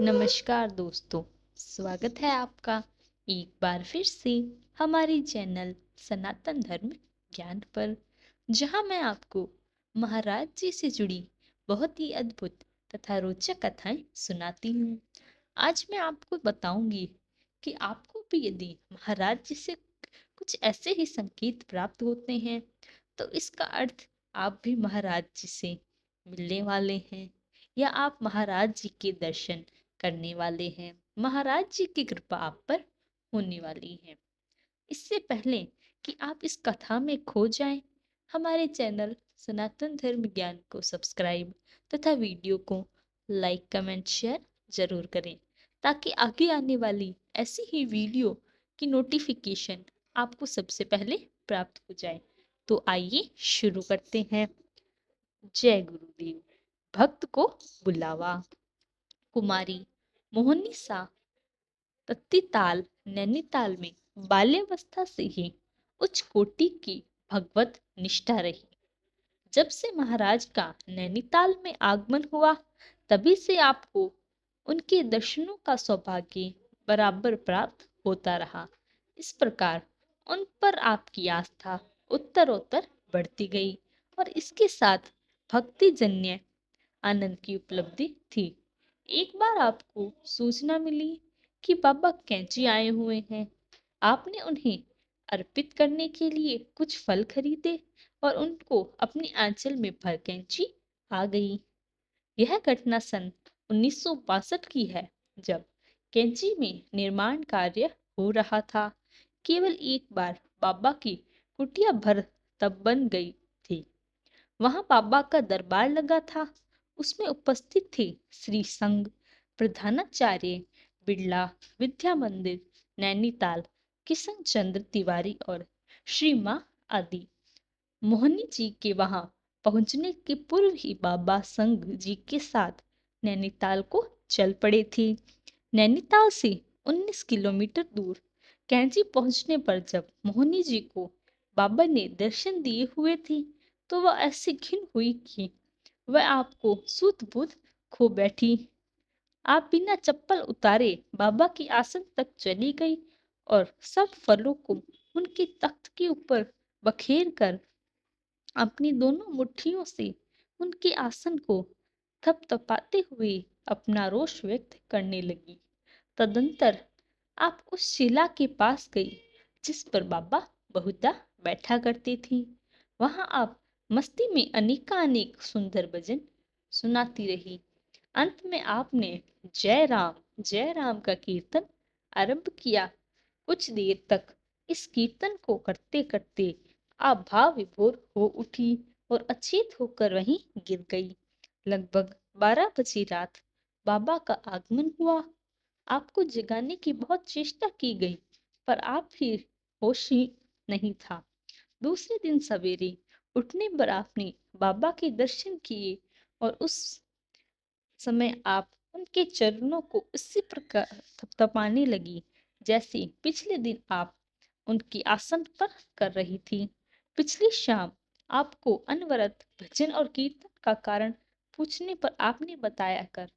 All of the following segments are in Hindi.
नमस्कार दोस्तों, स्वागत है आपका एक बार फिर से हमारे चैनल सनातन धर्म ज्ञान पर, जहां मैं आपको महाराज जी से जुड़ी बहुत ही अद्भुत तथा रोचक कथाएं सुनाती हूँ। आज मैं आपको बताऊंगी कि आपको भी यदि महाराज जी से कुछ ऐसे ही संकेत प्राप्त होते हैं, तो इसका अर्थ आप भी महाराज जी से मिलने वाले हैं या आप महाराज जी के दर्शन करने वाले हैं। महाराज जी की कृपा आप पर होने वाली है। इससे पहले कि आप इस कथा में खो जाएं, हमारे चैनल सनातन धर्म ज्ञान को सब्सक्राइब तथा वीडियो को लाइक कमेंट शेयर जरूर करें, ताकि आगे आने वाली ऐसी ही वीडियो की नोटिफिकेशन आपको सबसे पहले प्राप्त हो जाए। तो आइए शुरू करते हैं। जय गुरुदेव। भक्त को बुलावा। कुमारी मोहनी सा तत्तीताल नैनीताल में बाल्यावस्था से ही उच्च कोटि की भगवत निष्ठा रही। जब से महाराज का नैनीताल में आगमन हुआ, तभी से आपको उनके दर्शनों का सौभाग्य बराबर प्राप्त होता रहा। इस प्रकार उन पर आपकी आस्था उत्तरोत्तर बढ़ती गई और इसके साथ भक्ति जन्य आनंद की उपलब्धि थी। एक बार आपको सूचना मिली कि बाबा कैंची आए हुए हैं। आपने उन्हें अर्पित करने के लिए कुछ फल खरीदे और उनको अपनी आंचल में भर कैंची आ गई। यह घटना सन 1962 की है, जब कैंची में निर्माण कार्य हो रहा था। केवल एक बार बाबा की कुटिया भर तब बन गई थी। वहां बाबा का दरबार लगा था। उसमें उपस्थित थे श्री संघ प्रधानाचार्य बिड़ला विद्या मंदिर नैनीताल, किशन चंद्र तिवारी और श्री माँ आदि। मोहनी जी के वहां पहुंचने के पूर्व ही बाबा संघ जी के साथ नैनीताल को चल पड़े थे। नैनीताल से 19 किलोमीटर दूर कैंची पहुंचने पर जब मोहनी जी को बाबा ने दर्शन दिए हुए थे, तो वह ऐसी खिन हुई कि वह आपको सूत बूत खो बैठी। आप बिना चप्पल उतारे बाबा की आसन तक चली गई और सब फलों को उनके तख्त के ऊपर बखेर कर अपनी दोनों मुट्ठियों से उनके आसन को थपथपाते हुए अपना रोष व्यक्त करने लगी। तदंतर आप उस शिला के पास गई जिस पर बाबा बहुधा बैठा करती थी। वहां आप मस्ती में अनेकानेक सुंदर भजन सुनाती रही। अंत में आपने जय राम का कीर्तन आरंभ किया। कुछ देर तक इस कीर्तन को करते करते आप भाव विभोर हो उठी और अचेत होकर वहीं गिर गई। लगभग 12 बजे रात बाबा का आगमन हुआ। आपको जगाने की बहुत चेष्टा की गई, पर आप फिर होश ही नहीं था। दूसरे दिन सवेरे उठने पर आपने बाबा के दर्शन किए और उस समय आप उनके चरणों को उसी प्रकार थपथपाने लगी जैसे पिछले दिन आप उनकी आसन पर कर रही थी। पिछली शाम आपको अनवरत भजन और कीर्तन का कारण पूछने पर आपने बताया कर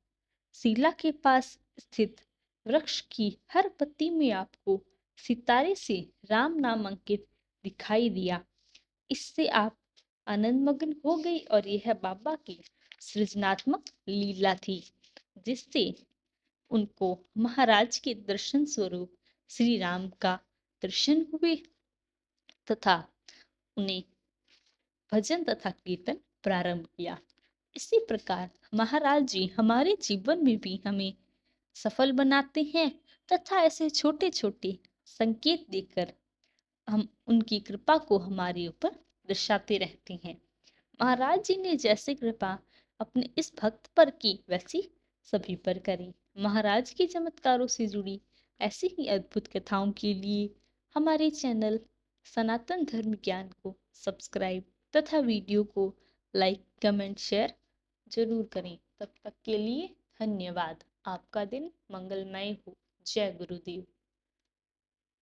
शिला के पास स्थित वृक्ष की हर पत्ती में आपको सितारे से राम नाम अंकित दिखाई दिया। इससे आप आनंदमग्न हो गई और यह बाबा की सृजनात्मक लीला थी, जिससे उनको महाराज के दर्शन स्वरूप श्री राम का दर्शन हुए तथा उन्हें भजन तथा कीर्तन प्रारंभ किया। इसी प्रकार महाराज जी हमारे जीवन में भी हमें सफल बनाते हैं तथा ऐसे छोटे छोटे संकेत देकर हम उनकी कृपा को हमारे ऊपर दर्शाते रहते हैं। महाराज जी ने जैसे कृपा अपने इस भक्त पर की, वैसी सभी पर करें। महाराज के चमत्कारों से जुड़ी ऐसी ही अद्भुत कथाओं के लिए हमारे चैनल सनातन धर्म ज्ञान को सब्सक्राइब तथा वीडियो को लाइक कमेंट शेयर जरूर करें। तब तक के लिए धन्यवाद। आपका दिन मंगलमय हो। जय गुरुदेव।